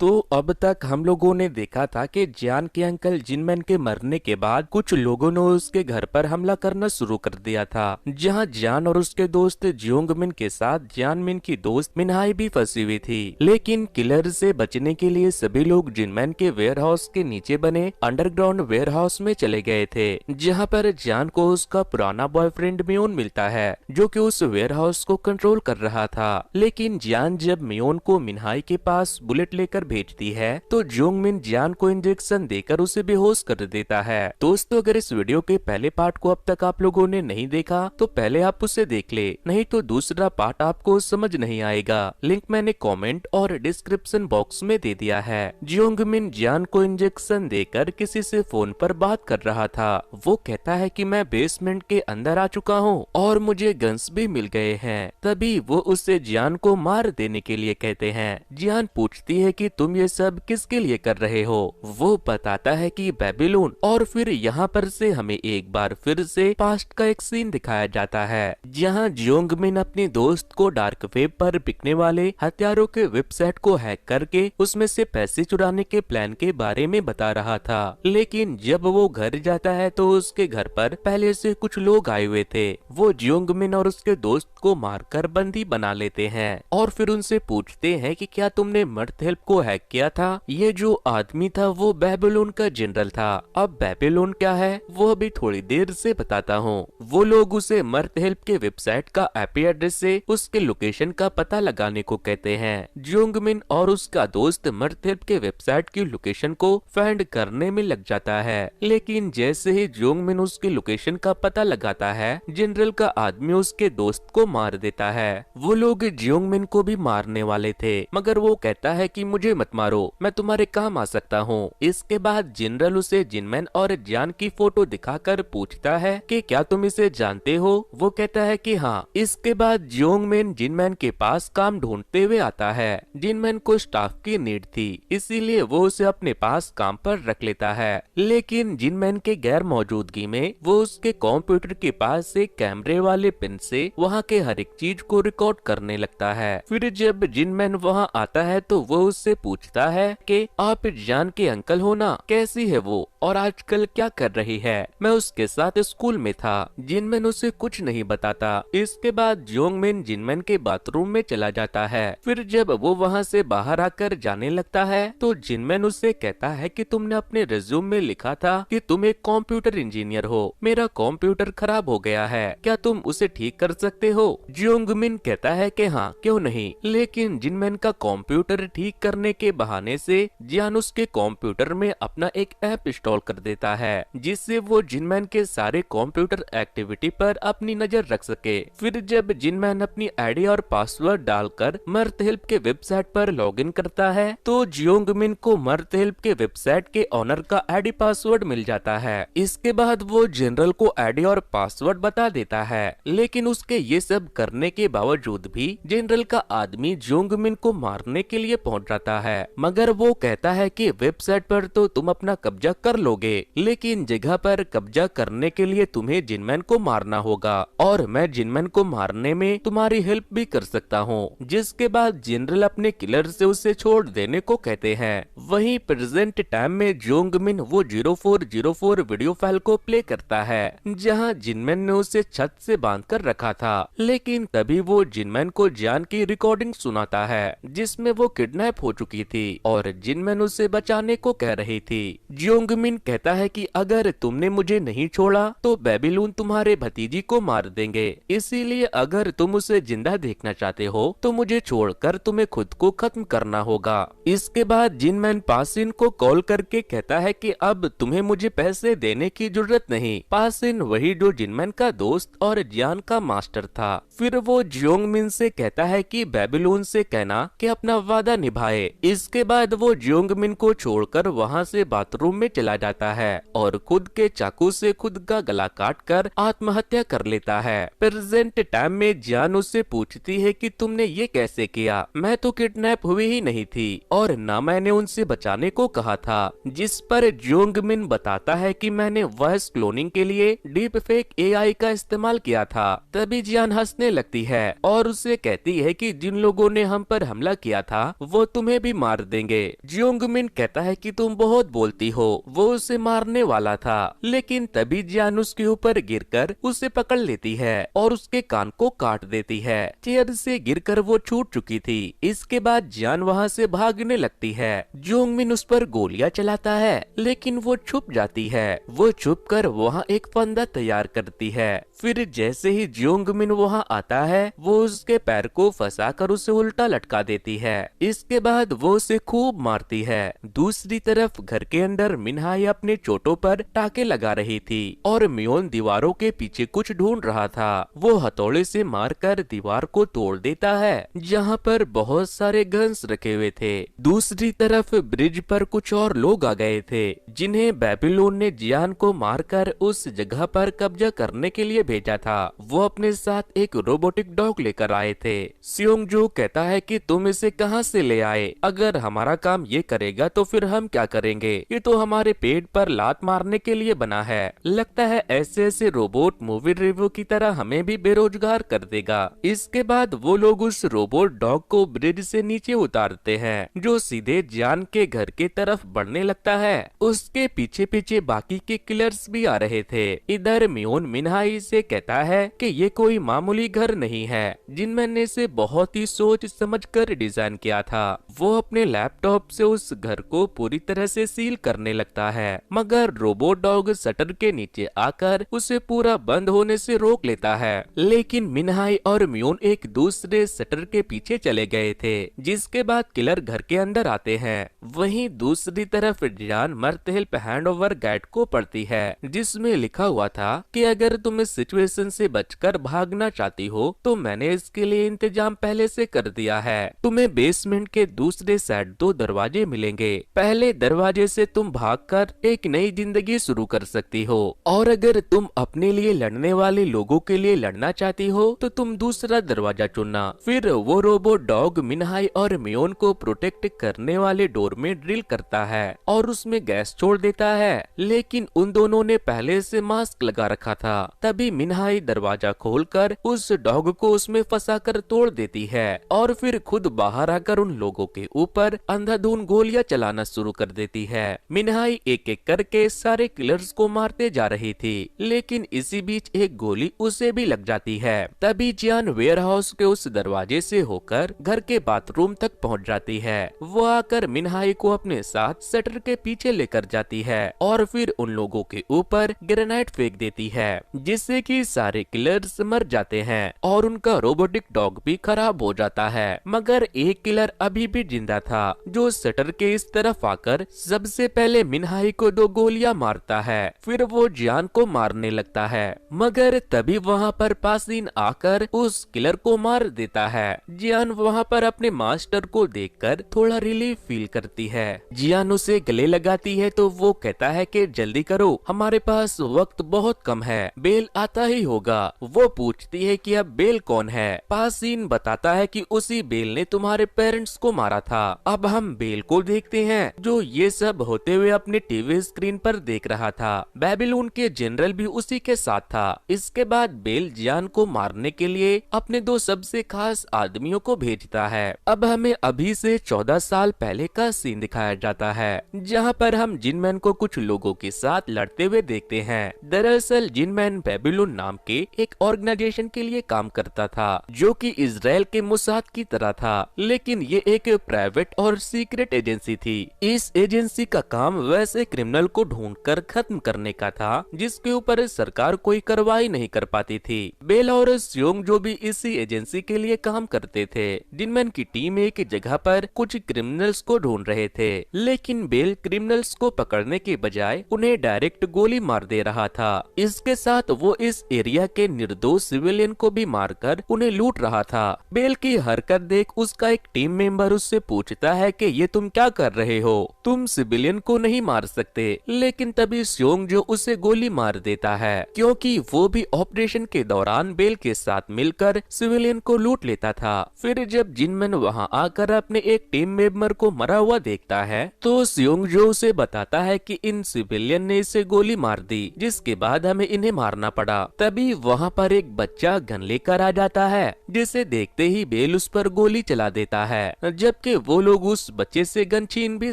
तो अब तक हम लोगों ने देखा था कि जियान के अंकल जिनमैन के मरने के बाद कुछ लोगों ने उसके घर पर हमला करना शुरू कर दिया था, जहां जियान और उसके दोस्त जियोंगमिन के साथ जियानमिन की दोस्त मिनहाई भी फंसी हुई थी। लेकिन किलर से बचने के लिए सभी लोग जिनमैन के वेयरहाउस के नीचे बने अंडरग्राउंड वेयरहाउस में चले गए थे, जहां पर जियान को उसका पुराना बॉयफ्रेंड मियोन मिलता है, जो कि उस वेयरहाउस को कंट्रोल कर रहा था। लेकिन जियान जब मियोन को मिनहाई के पास बुलेट लेकर भेजती है तो जियोंगमिन जियान को इंजेक्शन देकर उसे बेहोश कर देता है। दोस्तों, अगर इस वीडियो के पहले पार्ट को अब तक आप लोगों ने नहीं देखा तो पहले आप उसे देख ले, नहीं तो दूसरा पार्ट आपको समझ नहीं आएगा। लिंक मैंने कमेंट और डिस्क्रिप्शन बॉक्स में दे दिया है। जियोंगमिन जियान को इंजेक्शन देकर किसी से फोन पर बात कर रहा था। वो कहता है कि मैं बेसमेंट के अंदर आ चुका हूँ और मुझे गन्स भी मिल गए हैं। तभी वो उससे जियान को मार देने के लिए कहते हैं। जियान पूछती है कि तुम ये सब किसके लिए कर रहे हो। वो बताता है कि बेबीलोन, और फिर यहाँ पर से हमें एक बार फिर से पास्ट का एक सीन दिखाया जाता है, जहाँ जियोंगमिन अपने दोस्त को डार्क वेब पर बिकने वाले हथियारों के वेबसाइट को हैक करके उसमें से पैसे चुराने के प्लान के बारे में बता रहा था। लेकिन जब वो घर जाता है तो उसके घर पर पहले से कुछ लोग आए हुए थे। वो जियोंगमिन और उसके दोस्त को मारकर बंदी बना लेते हैं और फिर उनसे पूछते हैं कि क्या तुमने मर्थ हेल्प को हैक किया था। ये जो आदमी था वो बेबीलोन का जनरल था। अब बेबीलोन क्या है वो अभी थोड़ी देर से बताता हूँ। वो लोग उसे मर्थ हेल्प के वेबसाइट का आईपी एड्रेस से उसके लोकेशन का पता लगाने को कहते हैं। जियोंगमिन और उसका दोस्त मर्थ हेल्प के वेबसाइट की लोकेशन को फाइंड करने में लग जाता है। लेकिन जैसे ही जियोंगमिन उसकी लोकेशन का पता लगाता है, जनरल का आदमी उसके दोस्त को मार देता है। वो लोग जियोंगमिन को भी मारने वाले थे, मगर वो कहता है कि मुझे मत मारो, मैं तुम्हारे काम आ सकता हूँ। इसके बाद जनरल उसे जिनमैन और जियान की फोटो दिखाकर पूछता है कि क्या तुम इसे जानते हो। वो कहता है कि हाँ। इसके बाद जियोंगमिन जिनमैन के पास काम ढूंढते हुए आता है। जिनमैन को स्टाफ की नीड थी, इसीलिए वो उसे अपने पास काम पर रख लेता है। लेकिन जिनमैन के गैर मौजूदगी में वो उसके कंप्यूटर के पास एक कैमरे वाले पिन से वहाँ के हर एक चीज को रिकॉर्ड करने लगता है। फिर जब जिनमैन वहाँ आता है तो वो उससे पूछता है कि आप जियान के अंकल हो ना, कैसी है वो और आजकल क्या कर रही है। मैं उसके साथ स्कूल में था। जिनमैन उसे कुछ नहीं बताता। इसके बाद जियोंगमिन जिनमैन के बाथरूम में चला जाता है। फिर जब वो वहाँ से बाहर आकर जाने लगता है तो जिनमैन उससे कहता है कि तुमने अपने रिज्यूम में लिखा था कि तुम एक कंप्यूटर इंजीनियर हो। मेरा कंप्यूटर खराब हो गया है, क्या तुम उसे ठीक कर सकते हो। जियोंगमिन कहता है कि हाँ, क्यों नहीं। लेकिन जिनमैन का कंप्यूटर ठीक करने के बहाने से जियान उसके कंप्यूटर में अपना एक ऐप इंस्टॉल कर देता है, जिससे वो जिनमैन के सारे कंप्यूटर एक्टिविटी पर अपनी नजर रख सके। फिर जब जिनमैन अपनी आईडी और पासवर्ड डालकर मर्थ हेल्प के वेबसाइट पर लॉगिन करता है तो जियोंगमिन को मर्थ हेल्प के वेबसाइट के ऑनर का आईडी पासवर्ड मिल जाता है। इसके बाद वो जनरल को आईडी और पासवर्ड बता देता है। लेकिन उसके ये सब करने के बावजूद भी जनरल का आदमी जियोंगमिन को मारने के लिए पहुंच जाता है, मगर वो कहता है कि वेबसाइट पर तो तुम अपना कब्जा कर लोगे, लेकिन जगह पर कब्जा करने के लिए तुम्हें जिनमैन को मारना होगा और मैं जिनमैन को मारने में तुम्हारी हेल्प भी कर सकता हूँ। जिसके बाद जनरल अपने किलर से उसे छोड़ देने को कहते हैं। वहीं प्रेजेंट टाइम में जियोंगमिन वो 0404 वीडियो फाइल को प्ले करता है, जहाँ जिनमैन ने उसे छत से बांध कर रखा था। लेकिन तभी वो जिनमैन को जियान की रिकॉर्डिंग सुनाता है, जिसमें वो किडनैप हो चुकी थी और जिनमैन उसे बचाने को कह रही थी। जियोंगमिन कहता है कि अगर तुमने मुझे नहीं छोड़ा तो बेबीलोन तुम्हारे भतीजी को मार देंगे, इसीलिए अगर तुम उसे जिंदा देखना चाहते हो तो मुझे छोड़कर तुम्हें खुद को खत्म करना होगा। इसके बाद जिनमैन पासिन को कॉल करके कहता है कि अब तुम्हें मुझे पैसे देने की जरूरत नहीं। पासिन वही जो जिनमैन का दोस्त और जियान का मास्टर था। फिर वो जियोंगमिन से कहता है कि बेबीलोन से कहना कि अपना वादा निभाए। इसके बाद वो जियोंगमिन को छोड़कर वहाँ से बाथरूम में चला जाता है और खुद के चाकू से खुद का गला काट कर आत्महत्या कर लेता है। प्रेजेंट टाइम में जियान उससे पूछती है कि तुमने ये कैसे किया, मैं तो किडनैप हुई ही नहीं थी और ना मैंने उनसे बचाने को कहा था। जिस पर जियोंगमिन बताता है कि मैंने वॉइस क्लोनिंग के लिए डीप फेक एआई का इस्तेमाल किया था। तभी जियान हंसने लगती है और उससे कहती है कि जिन लोगों ने हम पर हमला किया था वो तुम्हें भी मार देंगे। जियोंगमिन कहता है कि तुम बहुत बोलती हो। वो उसे मारने वाला था, लेकिन तभी जियान उसके ऊपर गिरकर उसे पकड़ लेती है और उसके कान को काट देती है। चेयर से गिरकर वो छूट चुकी थी। इसके बाद जियान वहाँ से भागने लगती है। जियोंगमिन उस पर गोलियां चलाता है, लेकिन वो छुप जाती है। वो छुप कर वहाँ एक फंदा तैयार करती है। फिर जैसे ही जियोंगमिन वहाँ आता है, वो उसके पैर को फंसाकर उसे उल्टा लटका देती है। इसके बाद वो उसे खूब मारती है। दूसरी तरफ घर के अंदर मिनहाई अपने चोटों पर टाके लगा रही थी और मियोन दीवारों के पीछे कुछ ढूंढ रहा था। वो हथौड़े से मारकर दीवार को तोड़ देता है, जहाँ पर बहुत सारे गन्स रखे हुए थे। दूसरी तरफ ब्रिज पर कुछ और लोग आ गए थे, जिन्हें बेबीलोन ने जियान को मारकर उस जगह पर कब्जा करने के लिए भेजा था। वो अपने साथ एक रोबोटिक डॉग लेकर आए थे। सियोंगजो कहता है कि तुम इसे कहां से ले आए? अगर हमारा काम ये करेगा तो फिर हम क्या करेंगे? ये तो हमारे पेट पर लात मारने के लिए बना है। लगता है ऐसे ऐसे रोबोट मूवी रिव्यू की तरह हमें भी बेरोजगार कर देगा। इसके बाद वो लोग उस रोबोट डॉग को ब्रिज से नीचे उतारते हैं, जो सीधे जियान के घर की तरफ बढ़ने लगता है। उसके पीछे पीछे बाकी के किलर्स भी आ रहे थे। इधर मियोन मिनहाई से कहता है कि ये कोई मामूली घर नहीं है, जिनमें ने इसे बहुत ही सोच समझकर डिजाइन किया था। वो अपने लैपटॉप से उस घर को पूरी तरह से सील करने लगता है, मगर रोबोट डॉग शटर के नीचे आकर उसे पूरा बंद होने से रोक लेता है। लेकिन मिनहाई और मियोन एक दूसरे शटर के पीछे चले गए थे, जिसके बाद किलर घर के अंदर आते हैं। वहीं दूसरी तरफ जियान मरते हेल्प हैंडओवर गाइड को पढ़ती है, जिसमें लिखा हुआ था कि अगर तुम इस सिचुएशन से बचकर भागना चाहती हो तो मैंने इसके लिए इंतजाम पहले से कर दिया है। तुम्हें बेसमेंट के दूसरे साइड 2 दरवाजे मिलेंगे। पहले दरवाजे से तुम भागकर एक नई जिंदगी शुरू कर सकती हो, और अगर तुम अपने लिए लड़ने वाले लोगों के लिए लड़ना चाहती हो तो तुम दूसरा दरवाजा चुनना। फिर वो रोबोट डॉग मिनहाई और मियोन को प्रोटेक्ट करने वाले डोर में ड्रिल करता है और उसमें गैस छोड़ देता है, लेकिन उन दोनों ने पहले से मास्क लगा रखा था। तभी मिनहाई दरवाजा खोलकर उस डॉग को उसमें फंसाकर तोड़ देती है और फिर खुद बाहर आकर उन लोगों के ऊपर अंधाधुंध गोलियां चलाना शुरू कर देती है। मिनहाई एक एक करके सारे किलर्स को मारते जा रही थी, लेकिन इसी बीच एक गोली उसे भी लग जाती है। तभी जियान वेयरहाउस के उस दरवाजे से होकर घर के बाथरूम तक पहुंच जाती है। वो आकर मिनहाई को अपने साथ शटर के पीछे लेकर जाती है और फिर उन लोगों के ऊपर ग्रेनाइड फेंक देती है, जिससे कि सारे किलर्स मर जाते हैं और उनका रोबोटिक डॉग भी खराब हो जाता है। मगर एक किलर अभी भी जिंदा था, जो शटर के इस तरफ आकर सबसे पहले मिनहाई को 2 गोलियां मारता है। फिर वो जियान को मारने लगता है, मगर तभी वहाँ पर पासीन आकर उस किलर को मार देता है। जियान वहाँ पर अपने मास्टर को देखकर थोड़ा रिलीफ फील करती है। जियान उसे गले लगाती है तो वो कहता है कि जल्दी करो, हमारे पास वक्त बहुत कम है, बेल आता ही होगा। वो पूछती है कि अब बेल कौन है? पासीन बताता है कि उसी बेल ने तुम्हारे पेरेंट्स को मारा था। अब हम बेल को देखते हैं, जो ये सब होते हुए अपने टीवी स्क्रीन पर देख रहा था। बेबीलोन के जनरल भी उसी के साथ था। इसके बाद बेल जियान को मारने के लिए अपने 2 सबसे खास आदमियों को भेजता है। अब हमें अभी से 14 साल पहले का सीन दिखाया जाता है, जहाँ पर हम जिनमैन को कुछ लोगों के साथ लड़ते हुए देखते हैं। दरअसल जिनमैन बेबीलोन नाम के एक ऑर्गेनाइजेशन के लिए काम करता था, जो कि इजराइल के मोसाद की तरह था, लेकिन ये एक प्राइवेट और सीक्रेट एजेंसी थी। इस एजेंसी का काम वैसे क्रिमिनल को ढूंढकर खत्म करने का था, जिसके ऊपर सरकार कोई कार्रवाई नहीं कर पाती थी। बेल और सियोंग जो भी इसी एजेंसी के लिए काम करते थे। जिनमैन की टीम एक जगह पर कुछ क्रिमिनल्स को ढूंढ रहे थे, लेकिन बेल क्रिमिनल्स को पकड़ने के बजाय उन्हें डायरेक्ट गोली मार दे रहा था। इसके साथ वो इस एरिया के निर्दोष सिविलियन को भी मारकर उन्हें लूट रहा था। बेल की हरकत देख उसका एक टीम मेंबर उससे पूछता है कि ये तुम क्या कर रहे हो? तुम सिविलियन को नहीं मार सकते। लेकिन तभी सियोंग जो उसे गोली मार देता है, क्योंकि वो भी ऑपरेशन के दौरान बेल के साथ मिलकर सिविलियन को लूट लेता था। फिर जब जिनमैन वहाँ आकर अपने एक टीम मेंबर को मरा हुआ देखता है, तो सियोंग जो उसे बताता बताता है कि इन सिविलियन ने इसे गोली मार दी, जिसके बाद हमें इन्हें मारना पड़ा। तभी वहाँ पर एक बच्चा गन लेकर आ जाता है, जिसे देखते ही बेल उस पर गोली चला देता है, जबकि वो लोग उस बच्चे से गन छीन भी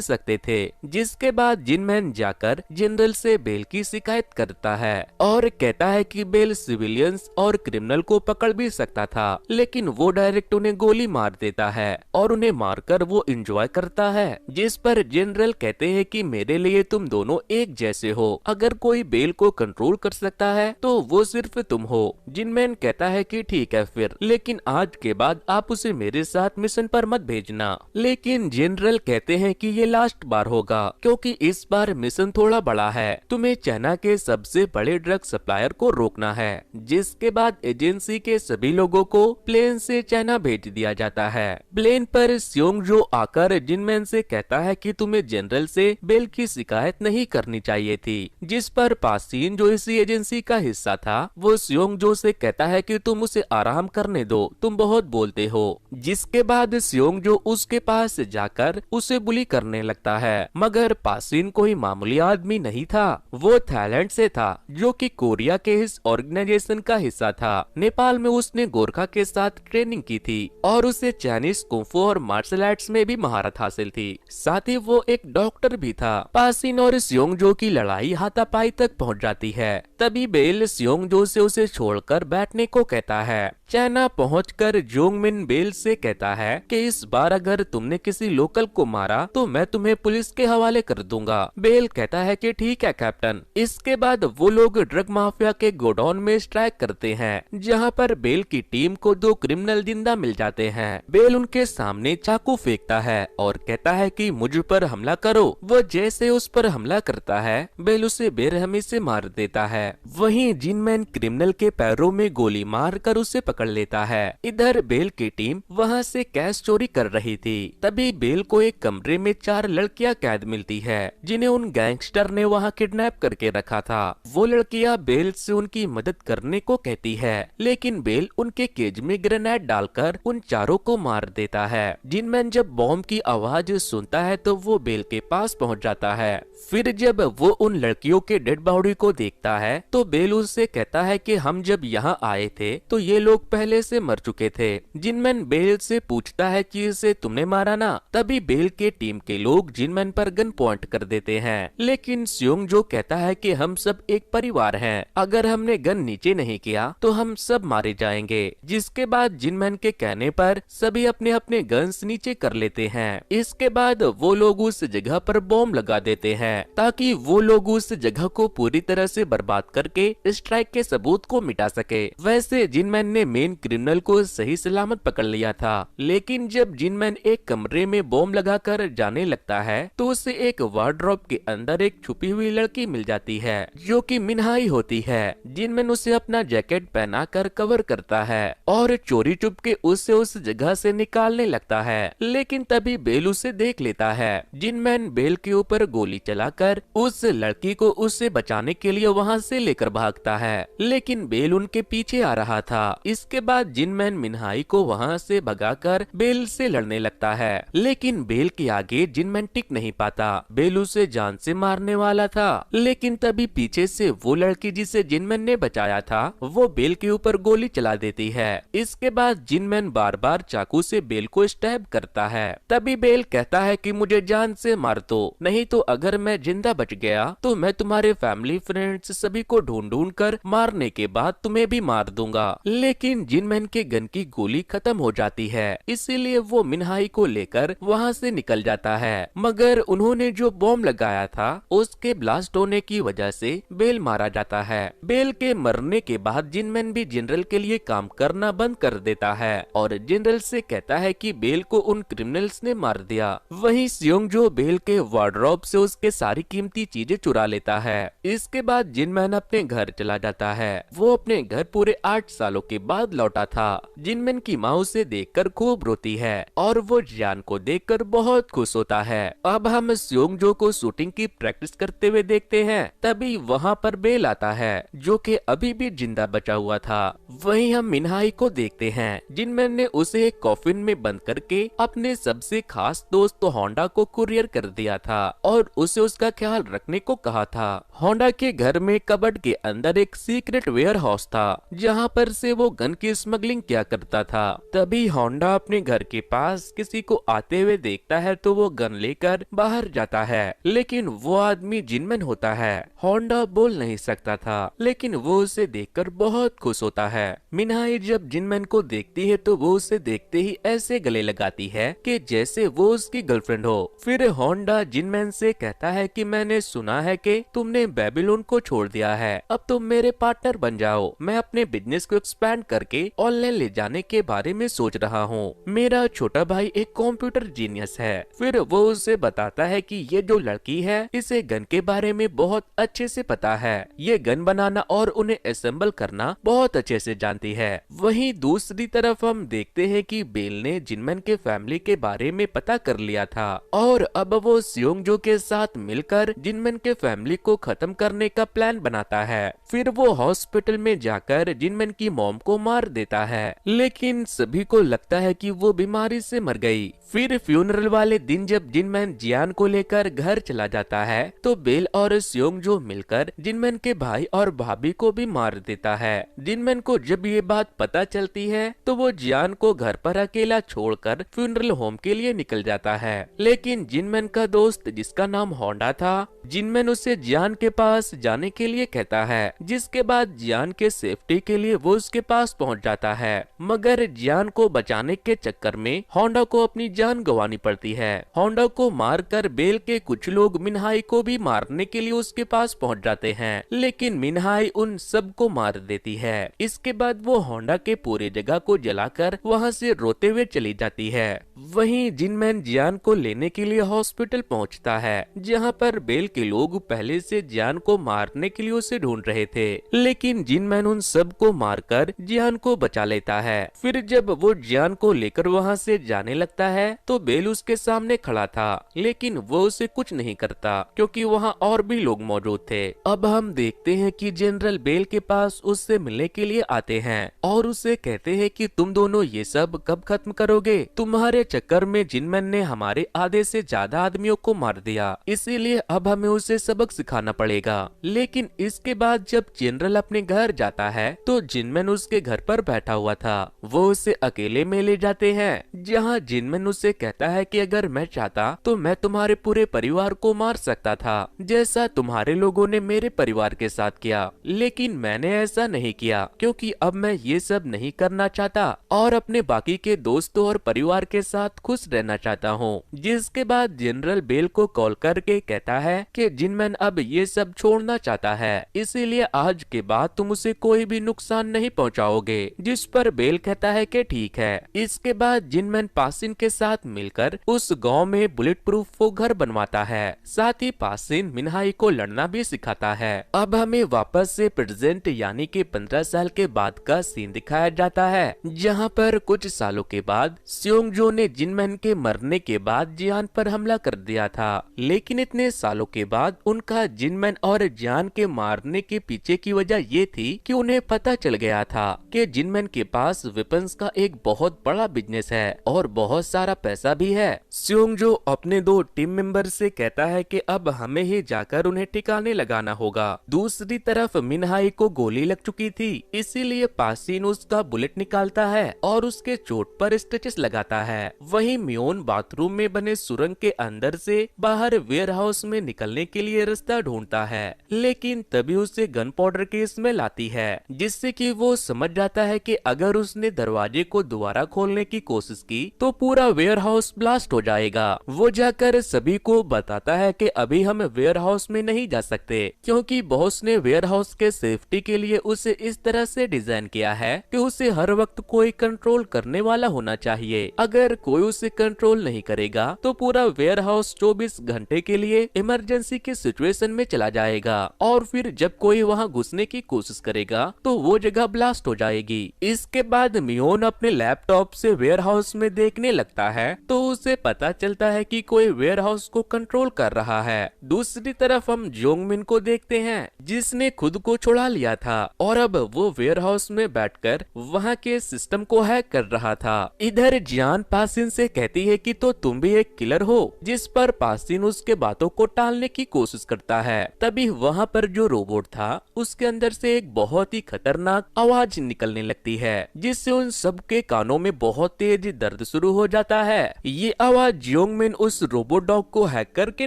सकते थे। जिसके बाद जिनमैन जाकर जनरल से बेल की शिकायत करता है और कहता है कि बेल सिविलियंस और क्रिमिनल को पकड़ भी सकता था, लेकिन वो डायरेक्ट उन्हें गोली मार देता है और उन्हें मारकर वो एंजॉय करता है। जिस पर जनरल कहते हैं कि मेरे लिए तुम दोनों एक जैसे हो, अगर कोई बेल को कंट्रोल कर सकता है तो वो सिर्फ तुम हो। जिनमैन कहता है कि ठीक है फिर, लेकिन आज के बाद आप उसे मेरे साथ मिशन पर मत भेजना। लेकिन जनरल कहते हैं कि ये लास्ट बार होगा, क्योंकि इस बार मिशन थोड़ा बड़ा है। तुम्हें चाइना के सबसे बड़े ड्रग सप्लायर को रोकना है। जिसके बाद एजेंसी के सभी लोगों को प्लेन से चाइना भेज दिया जाता है। प्लेन पर स्योंग जो आकर जिनमैन से कहता है कि तुम्हें जनरल से बेल की शिकायत नहीं करनी चाहिए थी। जिस पर पासीन जो इसी एजेंसी का हिस्सा था, वो स्योंग जो से कहता है कि तुम उसे आराम करने दो, तुम बहुत बोलते हो। जिसके बाद स्योंग जो उसके पास जाकर उसे बुली करने लगता है, मगर पासीन कोई मामूली आदमी नहीं था, वो थाईलैंड से था, जो कि कोरिया के इस ऑर्गेनाइजेशन का हिस्सा था। नेपाल में उसने गोरखा के साथ ट्रेनिंग की थी और उसे चाइनीज कुंफू और मार्शल आर्ट्स में भी महारत हासिल थी। साथ ही वो एक डॉक्टर भी था। पासीन और स्योंगजो की लड़ाई हाथापाई तक पहुंच जाती है। तभी बेल स्योंगजो से उसे छोड़कर बैठने को कहता है। चाइना पहुंचकर जोंगमिन बेल से कहता है कि इस बार अगर तुमने किसी लोकल को मारा तो मैं तुम्हें पुलिस के हवाले कर दूंगा। बेल कहता है कि ठीक है कैप्टन। इसके बाद वो लोग ड्रग माफिया के गोडाउन में स्ट्राइक करते हैं, जहां पर बेल की टीम को 2 क्रिमिनल जिंदा मिल जाते हैं। बेल उनके सामने चाकू फेंकता है और कहता है कि मुझ पर हमला करो। वो जैसे उस पर हमला करता है, बेल उसे बेरहमी से मार देता है। वहीं जिनमैन क्रिमिनल के पैरों में गोली मार कर उसे पकड़ लेता है। इधर बेल की टीम वहां से कैश चोरी कर रही थी। तभी बेल को एक कमरे में 4 लड़कियां कैद मिलती है, जिन्हें उन गैंगस्टर ने वहां किडनैप करके रखा था। वो लड़कियां बेल से उनकी मदद करने को कहती है, लेकिन बेल उनके केज में ग्रेनेड डालकर उन चारों को मार देता है। जिनमैन जब बॉम्ब की आवाज सुनता है तो वो बेल के पास पहुंच जाता है। फिर जब वो उन लड़कियों के डेड बॉडी को देखता है तो बेल उससे कहता है कि हम जब यहाँ आए थे तो ये लोग पहले से मर चुके थे। जिनमैन बेल से पूछता है कि इसे तुमने मारा ना। तभी बेल के टीम के लोग जिनमैन पर गन पॉइंट कर देते हैं, लेकिन स्योंग जो कहता है कि हम सब एक परिवार हैं, अगर हमने गन नीचे नहीं किया तो हम सब मारे जाएंगे। जिसके बाद जिनमैन के कहने पर सभी अपने अपने गन्स नीचे कर लेते हैं। इसके बाद वो लोग उस जगह पर बॉम्ब लगा देते हैं ताकि वो लोग उस जगह को पूरी तरह से बर्बाद करके स्ट्राइक के सबूत को मिटा सके। वैसे जिनमैन ने मेन क्रिमिनल को सही सलामत पकड़ लिया था, लेकिन जब जिनमैन एक कमरे में बॉम्ब लगाकर जाने लगता है तो उसे एक वार्डरोब के अंदर एक छुपी हुई लड़की मिल जाती है, जो कि मिन्हाई होती है। जिनमैन उसे अपना जैकेट पहनाकर कवर करता है और चोरी चुपके उसे उस जगह से निकालने लगता है, लेकिन तभी बेल उसे देख लेता है। जिनमैन बेल के ऊपर गोली चलाकर उस लड़की को उससे बचाने के लिए वहां से लेकर भागता है, लेकिन बेल उनके पीछे आ रहा था। इसके बाद जिनमैन मिन्हाई को वहां से भगाकर बेल से लड़ने लगता है, लेकिन बेल के आगे जिनमैन टिक नहीं पाता। बेल उसे जान से मारने वाला था, लेकिन तभी पीछे से वो लड़की जिसे जिनमैन ने बचाया था वो बेल के ऊपर गोली चला देती है। इसके बाद जिनमैन बार बार चाकू से बेल को स्टैब करता है। तभी बेल कहता है कि मुझे जान से मार दो, नहीं तो अगर मैं जिंदा बच गया तो मैं तुम्हारे फैमिली फ्रेंड्स सभी को ढूंढ ढूंढ कर मारने के बाद तुम्हें भी मार दूंगा। लेकिन जिनमैन के गन की गोली खत्म हो जाती है, इसीलिए वो मिन्हाई को लेकर वहां से निकल जाता है। मगर उन्होंने जो बॉम्ब लगाया था उसके ब्लास्ट होने की वजह से बेल मारा जाता है। बेल के मरने के बाद जिनमैन भी जनरल के लिए काम करना बंद कर देता है और जनरल से कहता है कि बेल को उन क्रिमिनल्स ने मार दिया। वहीं स्योंग जो बेल के वार्डरोब से उसके सारी कीमती चीजें चुरा लेता है। इसके बाद जिनमैन अपने घर चला जाता है। वो अपने घर पूरे 8 सालों के बाद लौटा था। जिनमैन की माँ उसे देखकर खूब रोती है और वो जियान को देखकर बहुत खुश होता है। अब हम स्योंग जो को शूटिंग की प्रैक्टिस करते हुए देखते हैं। तभी वहाँ पर बेल आता है, जो कि अभी भी जिंदा बचा हुआ था। वहीं हम मिन्हाई को देखते हैं। जिनमैन ने उसे एक कॉफिन में बंद करके अपने सबसे खास दोस्त होंडा को कुरियर कर दिया था और और उसे उसका ख्याल रखने को कहा था। होंडा के घर में कबर्ड के अंदर एक सीक्रेट वेयर हाउस था जहाँ पर से वो गन की स्मगलिंग किया करता था। तभी होंडा अपने घर के पास किसी को आते हुए देखता है तो वो गन लेकर बाहर जाता है, लेकिन वो आदमी जिनमैन होता है। होंडा बोल नहीं सकता था, लेकिन वो उसे देखकर बहुत खुश होता है। मिनहाई जब जिनमैन को देखती है तो वो उसे देखते ही ऐसे गले लगाती है कि जैसे वो उसकी गर्लफ्रेंड हो। फिर होंडा जिनमैन से कहता है कि मैंने सुना है कि तुमने बेबीलोन को छोड़ दिया है, अब तुम मेरे पार्टनर बन जाओ। मैं अपने बिजनेस को एक्सपैंड करके ऑनलाइन ले जाने के बारे में सोच रहा हूँ। मेरा छोटा भाई एक कंप्यूटर जीनियस है। फिर वो उसे बताता है कि ये जो लड़की है इसे गन के बारे में बहुत अच्छे से पता है, ये गन बनाना और उन्हें असेंबल करना बहुत अच्छे से जानती है। वहीं दूसरी तरफ हम देखते हैं कि बेल ने जिनमैन के फैमिली के बारे में पता कर लिया था और अब वो सियोंगजो के साथ मिलकर जिनमैन के फैमिली को खत्म करने का प्लान बनाता है। फिर वो हॉस्पिटल में जाकर जिनमैन की मॉम को मार देता है, लेकिन सभी को लगता है कि वो बीमारी से मर गई। फिर फ्यूनरल वाले दिन जब जिनमैन जियान को लेकर घर चला जाता है तो बेल और सियोंगजो मिलकर जिनमैन के भाई और भाभी को भी मार देता है। जिनमैन को जब ये बात पता चलती है तो वो जियान को घर पर अकेला छोड़कर फ्यूनरल होम के लिए निकल जाता है, लेकिन जिनमैन का दोस्त जिसका नाम होंडा था, जिनमैन उसे जियान के पास जाने के लिए कहता है, जिसके बाद जियान के सेफ्टी के लिए वो उसके पास पहुंच जाता है। मगर जियान को बचाने के चक्कर में होंडा को अपनी जान गंवानी पड़ती है। होंडा को मारकर बेल के कुछ लोग मिनहाई को भी मारने के लिए उसके पास पहुंच जाते हैं, लेकिन मिनहाई उन सब को मार देती है। इसके बाद वो होंडा के पूरे जगह को जलाकर वहां से रोते हुए चली जाती है। वहीं जिनमैन जियान को लेने के लिए हॉस्पिटल पहुंचता है, जहां पर बेल के लोग पहले से जियान को मारने के लिए उसे ढूंढ रहे थे, लेकिन जिनमैन उन सब को मारकर जियान को बचा लेता है। फिर जब वो जियान को लेकर वहां से जाने लगता है तो बेल उसके सामने खड़ा था, लेकिन वो उसे कुछ नहीं करता क्योंकि वहाँ और भी लोग मौजूद थे। अब हम देखते हैं कि जनरल बेल के पास उससे मिलने के लिए आते हैं और उसे कहते हैं कि तुम दोनों ये सब कब खत्म करोगे? तुम्हारे चक्कर में जिनमैन ने हमारे आधे से ज्यादा आदमियों को मार दिया, इसीलिए अब हमें उसे सबक सिखाना पड़ेगा। लेकिन इसके बाद जब जनरल अपने घर जाता है तो जिनमैन उसके घर पर बैठा हुआ था। वो उसे अकेले में ले जाते हैं, जहाँ जिनमैन उसे कहता है कि अगर मैं चाहता तो मैं तुम्हारे पूरे परिवार को मार सकता था, जैसा तुम्हारे लोगों ने मेरे परिवार के साथ किया, लेकिन मैंने ऐसा नहीं किया क्योंकि अब मैं ये सब नहीं करना चाहता और अपने बाकी के दोस्तों और परिवार के साथ खुश रहना चाहता हूँ। जिसके बाद जनरल बेल को कॉल करके कहता है कि जिनमैन अब ये सब छोड़ना चाहता है, इसीलिए आज के बाद तुम उसे कोई भी नुकसान नहीं पहुँचाओगे। जिस पर बेल कहता है कि ठीक है। इसके बाद जिनमैन पासिन के साथ मिलकर उस गांव में बुलेट प्रूफ वो घर बनवाता है, साथ ही पासिन मिनहाई को लड़ना भी सिखाता है। अब हमें वापस से प्रेजेंट यानी कि 15 साल के बाद का सीन दिखाया जाता है, जहां पर कुछ सालों के बाद सियोंगजो ने जिनमैन के मरने के बाद जियान पर हमला कर दिया था, लेकिन इतने सालों के बाद उनका जिनमैन और जियान के मारने के पीछे की वजह ये थी कि उन्हें पता चल गया था कि जिनमैन के पास वेपन्स का एक बहुत बड़ा बिजनेस है और बहुत सारा पैसा भी है। सियोंगजो अपने 2 टीम मेंबर से कहता है कि अब हमें ही जाकर उन्हें ठिकाने लगाना होगा। दूसरी तरफ मिनहाई को गोली लग चुकी थी, इसीलिए पासिन उसका बुलेट निकालता है और उसके चोट पर स्टिचेस लगाता है। वहीं मियोन बाथरूम में बने सुरंग के अंदर से बाहर वेयर हाउस में निकलने के लिए रास्ता ढूंढता है, लेकिन तभी उसे गन पाउडर की स्मेल आती है, जिससे कि वो समझ जाता है कि अगर उसने दरवाजे को दोबारा खोलने की कोशिश की तो पूरा वेयर हाउस ब्लास्ट हो जाएगा। वो जाकर सभी को बताता है कि अभी हम वेयर हाउस में नहीं जा सकते क्योंकि बॉस ने वेयर हाउस के सेफ्टी के लिए उसे इस तरह से डिजाइन किया है कि उसे हर वक्त कोई कंट्रोल करने वाला होना चाहिए। अगर कोई उसे कंट्रोल नहीं करेगा तो पूरा वेयर हाउस 24 घंटे के लिए इमरजेंसी के सिचुएशन में चला जाएगा और फिर जब कोई वहां घुसने की कोशिश करेगा तो वो जगह ब्लास्ट हो जाएगी। इसके बाद मियोन अपने लैपटॉप से वेयर हाउस में देखने लगता है तो उसे पता चलता है कि कोई वेयर हाउस को कंट्रोल कर रहा है। दूसरी तरफ हम जोंगमिन को देखते हैं जिसने खुद को छुड़ा लिया था और अब वो वेयर हाउस में बैठकर वहाँ के सिस्टम को हैक कर रहा था। इधर जियान पासिन से कहती है कि तो तुम भी एक किलर हो, जिस पर पासिन उसके बातों को टालने की कोशिश करता है। तभी वहाँ पर जो रोबोट था उसके अंदर से एक बहुत ही खतरनाक आवाज निकलने लगती है जिससे उन सबके कानों में बहुत तेज दर्द शुरू हो जाता है। ये आवाज जियोंगमिन उस रोबोट डॉग को हैक करके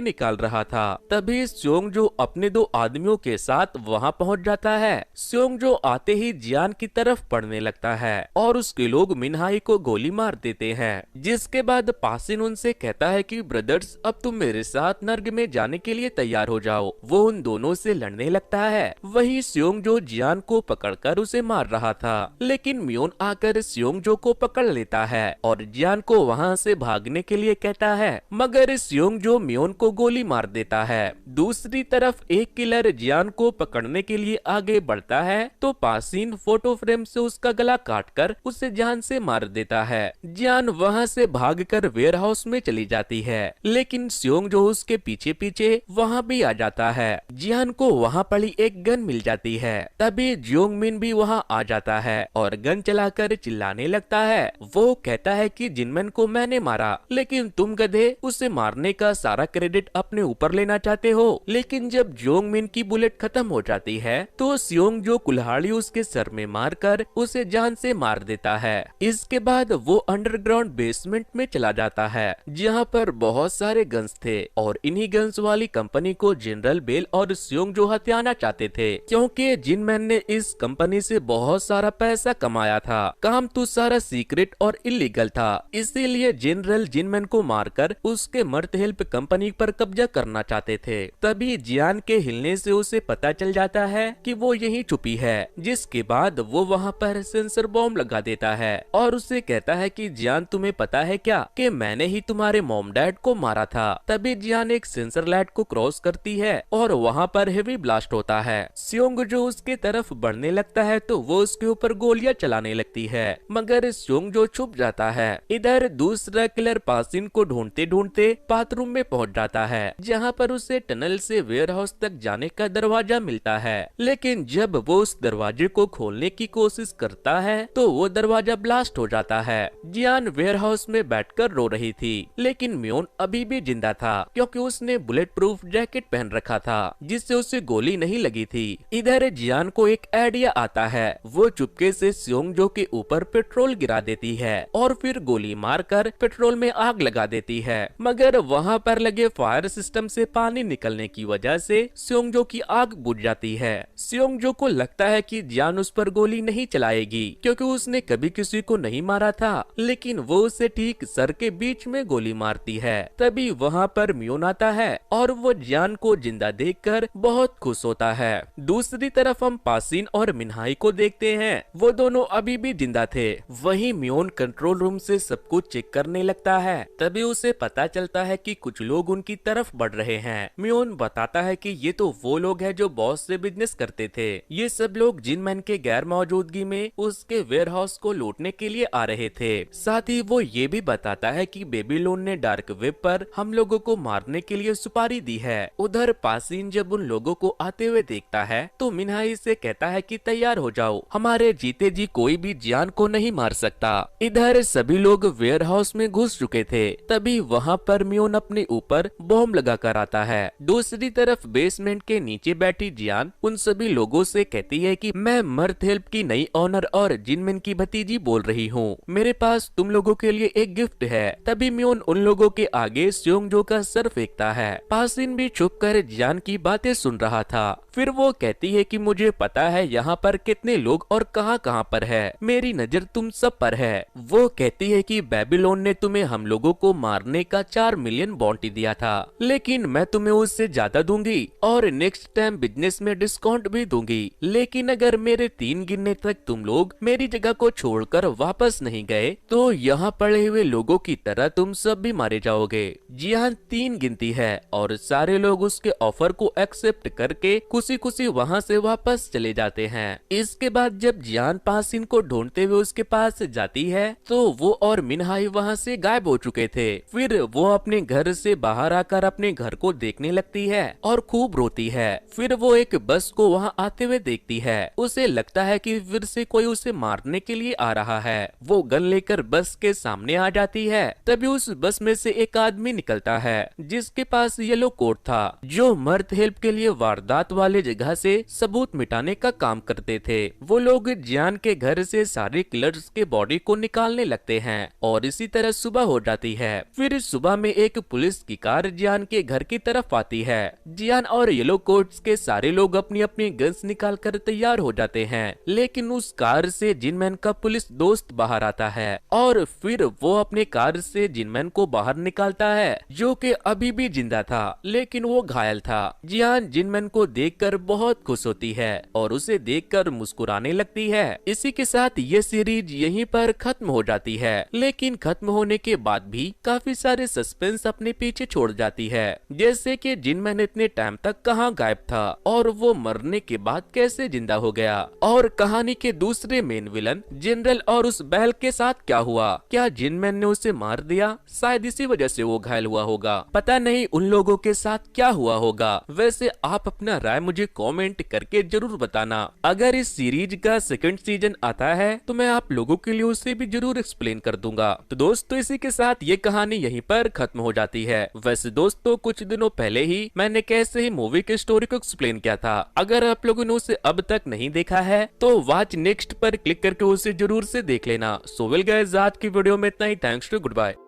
निकाल रहा था। तभी स्योंगजो अपने दो आदमियों के साथ वहां पहुंच जाता है। स्योंगजो आते ही जियान की तरफ पड़ने लगता है और उसके लोग मिनहाई को गोली मार देते हैं। जिसके बाद पासिन उनसे कहता है कि ब्रदर्स अब तुम मेरे साथ नर्क में जाने के लिए तैयार हो जाओ। वो उन दोनों से लड़ने लगता है। वही स्योंगजो जियान को पकड़कर उसे मार रहा था, लेकिन म्योन आकर स्योंगजो को पकड़ लेता है और जियान को वहां से भागने के लिए कहता है, मगर स्योंगजो म्योन को गोली मार देता है। दूसरी तरफ एक किलर जियान को पकड़ने के लिए आगे बढ़ता है तो पासिन फोटो फ्रेम से उसका गला काटकर उसे जान से मार देता है। जियान वहां से भागकर वेयर हाउस में चली जाती है, लेकिन स्योंगजो उसके पीछे पीछे वहां भी आ जाता है। जियान को वहां पड़ी एक गन मिल जाती है। तभी जियोंगमिन भी वहां आ जाता है और गन चलाकर चिल्लाने लगता है। वो कहता है कि जिनमन को मैंने मारा, लेकिन तुम गधे उसे मारने का सारा क्रेडिट अपने ऊपर लेना चाहते हो। लेकिन जब जियोंगमिन की बुलेट खत्म हो जाती है तो स्योंगजो कुल्हाड़ी उसके सर में मारकर उसे जान से मार देता है। इसके बाद वो अंडरग्राउंड बेसमेंट में चला जाता है जहाँ पर बहुत सारे गन्स थे और इन्हीं गन्स वाली कंपनी को जनरल बेल और स्योंगजो हथियाना चाहते थे, क्योंकि जिनमैन ने इस कंपनी से बहुत सारा पैसा कमाया था। काम तो सारा सीक्रेट और इलीगल था, इसीलिए जनरल जिनमैन को मारकर उसके मर्द हेल्प कंपनी पर कब्जा करना चाहते थे। तभी जियान के हिलने से उसे पता चल जाता है कि वो यहीं छुपी है। जिसके बाद वो वहाँ पर सेंसर बॉम्ब लगा देता है और उसे कहता है कि जियान तुम्हें पता है क्या कि मैंने ही तुम्हारे मॉम डैड को मारा था। तभी जियान एक सेंसर लाइट को क्रॉस करती है और वहाँ पर हेवी ब्लास्ट होता है। स्योंगजो उसके तरफ बढ़ने लगता है तो वो उसके ऊपर गोलियां चलाने लगती है, मगर स्योंगजो छुप जाता है। इधर दूसरा किलर पासिन को ढूंढते ढूंढते बाथरूम में पहुंच जाता है जहां पर उसे टनल से वेयर हाउस तक जाने का दरवाजा मिलता है। लेकिन जब वो उस दरवाजे को खोलने की कोशिश करता है तो वो दरवाजा ब्लास्ट हो जाता है। जियान वेयर हाउस में बैठकर रो रही थी, लेकिन म्योन अभी भी जिंदा था क्योंकि उसने बुलेट प्रूफ जैकेट पहन रखा था जिससे उसे गोली नहीं लगी थी। इधर जियान को एक आइडिया आता है। वो चुपके से स्योंगजो के ऊपर पेट्रोल गिरा देती है और फिर गोली मारकर पेट्रोल में आग लगा देती है, मगर वहाँ पर लगे फायर सिस्टम से पानी निकलने की वजह से स्योंगजो की आग बुझ जाती है। स्योंगजो को लगता है कि जियान उस पर गोली नहीं चलाएगी क्योंकि उसने कभी किसी को नहीं मारा था, लेकिन वो उसे ठीक सर के बीच में गोली मारती है। तभी वहाँ पर म्योन आता है और वो जियान को जिंदा देखकर बहुत खुश होता है। दूसरी तरफ हम पासिन और मिनहाई को देखते हैं। वो दोनों अभी भी जिंदा थे। वहीं म्योन कंट्रोल रूम से सब कुछ चेक करने लगता है। तभी उसे पता चलता है कि कुछ लोग उनकी तरफ बढ़ रहे हैं। म्योन बताता है कि ये तो वो लोग हैं जो बॉस से बिजनेस करते थे। ये सब लोग जिनमैन के गैर मौजूदगी में उसके वेयर हाउस को लूटने के लिए आ रहे थे। साथ ही वो ये भी बताता है कि बेबीलोन ने डार्क वेब पर हम लोगों को मारने के लिए सुपारी दी है। उधर पासिन जब उन लोगों को आते हुए देखता है तो मिनहाई से कहता है कि तैयार हो जाओ, हमारे जीते जी कोई भी जियान को नहीं मार सकता। इधर सभी लोग वेयर हाउस में घुस चुके थे। तभी वहाँ पर म्योन अपने ऊपर बॉम्ब लगा कर आता है। दूसरी तरफ बेसमेंट के नीचे बैठी जियान उन सभी लोगों से कहती है कि मैं मर्थ हेल्प की नई ऑनर और जिनमिन की भतीजी बोल रही हूँ, मेरे पास तुम लोगों के लिए एक गिफ्ट है। तभी म्योन उन लोगों के आगे स्योंगजो का सर फेंकता है। पासिन भी छुप कर जियान की बातें सुन रहा था। फिर वो कहती है कि मुझे पता है यहाँ पर कितने लोग और कहाँ कहाँ पर है, मेरी नजर तुम सब पर है। वो कहती है कि बेबीलोन ने तुम्हें हम लोगों को मारने का 4 मिलियन बॉन्टी दिया था, लेकिन मैं तुम्हें उससे ज्यादा दूंगी और नेक्स्ट टाइम बिजनेस में डिस्काउंट भी दूंगी। लेकिन अगर मेरे 3 गिनने तक तुम लोग मेरी जगह को छोड़कर वापस नहीं गए तो यहाँ पड़े हुए लोगों की तरह तुम सब भी मारे जाओगे। जियान 3 गिनती है और सारे लोग उसके ऑफर को एक्सेप्ट करके खुशी खुशी वहाँ से वापस चले जाते हैं। इसके बाद जब जियान पासिन को ढूंढते हुए उसके पास जाती है तो वो और मिनहाई वहाँ से गायब हो चुके थे। फिर वो अपने घर से बाहर आकर अपने घर को देखने लगती है और खूब रोती है। फिर वो एक बस को वहाँ आते हुए देखती है। उसे लगता है कि फिर से कोई उसे मारने के लिए आ रहा है। वो गन लेकर बस के सामने आ जाती है। तभी उस बस में से एक आदमी निकलता है जिसके पास येलो कोट था, जो मर्द हेल्प के लिए वारदात वाले जगह से सबूत मिटाने का काम करते थे। वो लोग जियान के घर से सारे किलर्स के बॉडी को निकालने लगते हैं और इसी तरह सुबह हो जाती है। फिर सुबह में एक पुलिस की कार जियान के घर की तरफ आती है। जियान और येलो कोट्स के सारे लोग अपनी अपनी गन्स निकाल कर तैयार हो जाते हैं, लेकिन उस कार से जिनमैन का पुलिस दोस्त बाहर आता है और फिर वो अपने कार से जिनमैन को बाहर निकालता है, जो कि अभी भी जिंदा था लेकिन वो घायल था। जियान जिनमैन को देखकर बहुत खुश होती है और उसे देखकर मुस्कुराने लगती है। इसी के साथ ये सीरीज यहीं पर खत्म हो जाती है, लेकिन खत्म होने के बाद भी काफी सारे सस्पेंस अपने पीछे छोड़ जाती है, जैसे कि जिनमैन इतने टाइम तक कहाँ गायब था और वो मरने के बाद कैसे जिंदा हो गया, और कहानी के दूसरे मेन विलन जनरल और उस बैल के साथ क्या हुआ। क्या जिनमैन ने उसे मार दिया? शायद इसी वजह से वो घायल हुआ होगा, पता नहीं उन लोगों के साथ क्या हुआ होगा। वैसे आप अपना राय मुझे कमेंट करके जरूर बताना। अगर इस सीरीज का सेकंड सीजन आता है तो मैं आप लोगों के लिए उसे भी जरूर एक्सप्लेन कर दूंगा। तो दोस्तों इसी के साथ ये कहानी यहीं पर खत्म हो जाती है। वैसे दोस्तों कुछ दिनों पहले ही मैंने कैसे ही मूवी के स्टोरी को एक्सप्लेन किया था। अगर आप लोगों ने उसे अब तक नहीं देखा है तो वॉच नेक्स्ट पर क्लिक करके उसे जरूर से देख लेना। सो वेल गाइस, आज की वीडियो में इतना ही। Thanks to, good bye.